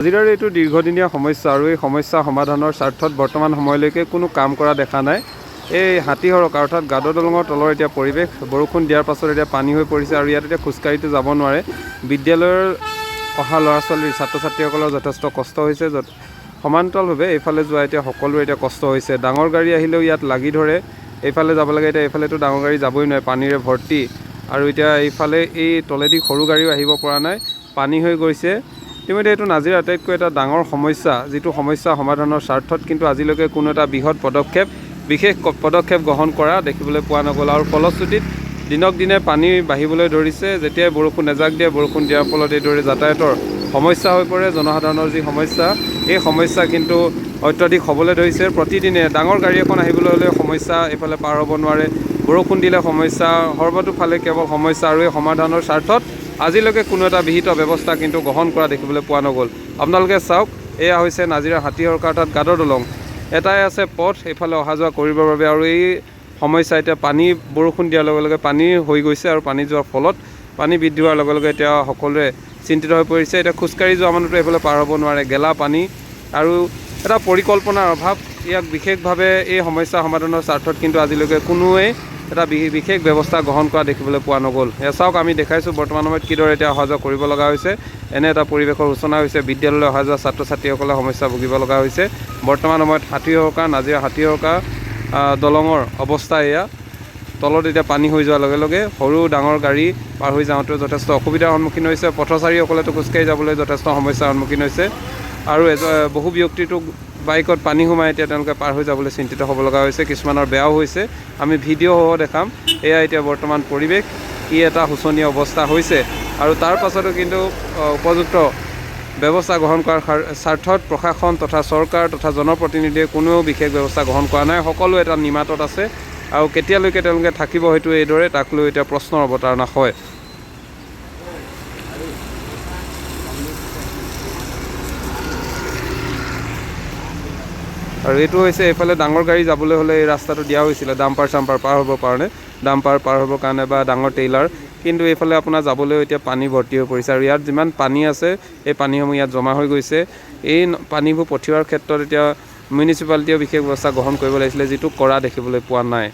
নাজিৰাৰ এইটো দীৰ্ঘদিনীয়া সমস্যা আৰু এই সমস্যা সমাধানৰ স্বাৰ্থত বৰ্তমান সময়লৈকে কোনো কাম কৰা দেখা নাই। এই হাতীহৰকা অৰ্থাৎ গাদ দলঙৰ তলৰ এতিয়া পৰিৱেশ বৰষুণ দিয়াৰ পাছত এতিয়া পানী হৈ পৰিছে আৰু ইয়াত এতিয়া খোজকাঢ়িটো যাব নোৱাৰে। বিদ্যালয়ৰ অহা ল'ৰা ছোৱালীৰ ছাত্ৰ ছাত্ৰীসকলৰ যথেষ্ট কষ্ট হৈছে। সমান্তৰালভাৱে এইফালে যোৱা এতিয়া সকলোৰে এতিয়া কষ্ট হৈছে। ডাঙৰ গাড়ী আহিলেও ইয়াত লাগি ধৰে। এইফালে যাব লাগে, এতিয়া এইফালেতো ডাঙৰ গাড়ী যাবই নোৱাৰে, পানীৰে ভৰ্তি। আৰু এতিয়া এইফালে এই তলেদি সৰু গাড়ীও আহিব পৰা নাই, পানী হৈ গৈছে। ইতিমধ্যে এইটো নাজিৰাৰ আটাইতকৈ এটা ডাঙৰ সমস্যা, যিটো সমস্যা সমাধানৰ স্বাৰ্থত কিন্তু আজিলৈকে কোনো এটা বিশেষ পদক্ষেপ গ্ৰহণ কৰা দেখিবলৈ পোৱা নগ'ল। আৰু ফলশ্ৰুতিত দিনক দিনে পানী বাঢ়িবলৈ ধৰিছে। যেতিয়াই বৰষুণ এজাক দিয়ে, বৰষুণ দিয়াৰ ফলত এইদৰে যাতায়াতৰ সমস্যা হৈ পৰে। জনসাধাৰণৰ যি সমস্যা, এই সমস্যা কিন্তু অত্যাধিক হ'বলৈ ধৰিছে। প্ৰতিদিনে ডাঙৰ গাড়ী এখন আহিবলৈ হ'লে সমস্যা, এইফালে পাৰ হ'ব নোৱাৰে। বৰষুণ দিলে সমস্যা, সৰ্বতোফালে কেৱল সমস্যা। আৰু এই সমাধানৰ স্বাৰ্থত আজিলৈকে কোনো এটা বিহিত ব্যৱস্থা কিন্তু গ্ৰহণ কৰা দেখিবলৈ পোৱা নগ'ল। আপোনালোকে চাওক, এয়া হৈছে নাজিৰাৰ হাতীহৰকা অৰ্থাৎ গাদ দলং। এটাই আছে পথ এইফালে অহা যোৱা কৰিবৰ বাবে, আৰু এই সমস্যা এতিয়া পানী বৰষুণ দিয়াৰ লগে লগে পানী হৈ গৈছে। আৰু পানী যোৱাৰ ফলত পানী বৃদ্ধি হোৱাৰ লগে লগে এতিয়া সকলোৱে চিন্তিত হৈ পৰিছে। এতিয়া খোজকাঢ়ি যোৱা মানুহটো এইফালে পাৰ হ'ব নোৱাৰে, গেলা পানী আৰু এটা পৰিকল্পনাৰ অভাৱ। ইয়াক বিশেষভাৱে এই সমস্যা সমাধানৰ স্বাৰ্থত কিন্তু আজিলৈকে কোনোৱে এটা বিশেষ ব্যৱস্থা গ্ৰহণ কৰা দেখিবলৈ পোৱা নগ'ল। এয়া চাওক, আমি দেখাইছোঁ বৰ্তমান সময়ত কিদৰে এতিয়া অহা যোৱা কৰিব লগা হৈছে। এনে এটা পৰিৱেশৰ সূচনা হৈছে। বিদ্যালয়লৈ অহা যোৱা ছাত্ৰ ছাত্ৰীসকলে সমস্যা ভুগিব লগা হৈছে। বৰ্তমান সময়ত নাজিৰা হাতীহৰকা দলঙৰ অৱস্থা এয়া। তলত এতিয়া পানী হৈ যোৱাৰ লগে লগে সৰু ডাঙৰ গাড়ী পাৰ হৈ যাওঁতেও যথেষ্ট অসুবিধাৰ সন্মুখীন হৈছে। পথচাৰীসকলেতো খোজকাঢ়ি যাবলৈ যথেষ্ট সমস্যাৰ সন্মুখীন হৈছে। আৰু বহু ব্যক্তিটো বাইকত পানী সোমাই এতিয়া তেওঁলোকে পাৰ হৈ যাবলৈ চিন্তিত হ'ব লগা হৈছে। কিছুমানৰ বেয়াও হৈছে, আমি ভিডিঅ'সহ দেখাম। এয়া এতিয়া বৰ্তমান পৰিৱেশ, ই এটা শোচনীয় অৱস্থা হৈছে। আৰু তাৰ পাছতো কিন্তু উপযুক্ত ব্যৱস্থা গ্ৰহণ কৰাৰ স্বাৰ্থত প্ৰশাসন তথা চৰকাৰ তথা জনপ্ৰতিনিধিয়ে কোনেও বিশেষ ব্যৱস্থা গ্ৰহণ কৰা নাই। সকলো এটা নিমাতত আছে। আৰু কেতিয়ালৈকে তেওঁলোকে থাকিব হয়তো এইদৰে, তাক লৈ এতিয়া প্ৰশ্নৰ অৱতাৰণা হয়। আৰু এইটো হৈছে এইফালে ডাঙৰ গাড়ী যাবলৈ হ'লে এই ৰাস্তাটো দিয়া হৈছিলে ডাম্পাৰ চাম্পাৰ পাৰ হ'বৰ কাৰণে, ডাম্পাৰ পাৰ হ'বৰ কাৰণে বা ডাঙৰ ট্ৰেইলাৰ। কিন্তু এইফালে আপোনাৰ যাবলৈও এতিয়া পানী ভৰ্তি হৈ পৰিছে। আৰু ইয়াত যিমান পানী আছে, এই পানীসমূহ ইয়াত জমা হৈ গৈছে। এই পানীবোৰ পঠিওৱাৰ ক্ষেত্ৰত এতিয়া মিউনিচিপালিটিয়েও বিশেষ ব্যৱস্থা গ্ৰহণ কৰিব লাগিছিলে, যিটো কৰা দেখিবলৈ পোৱা নাই।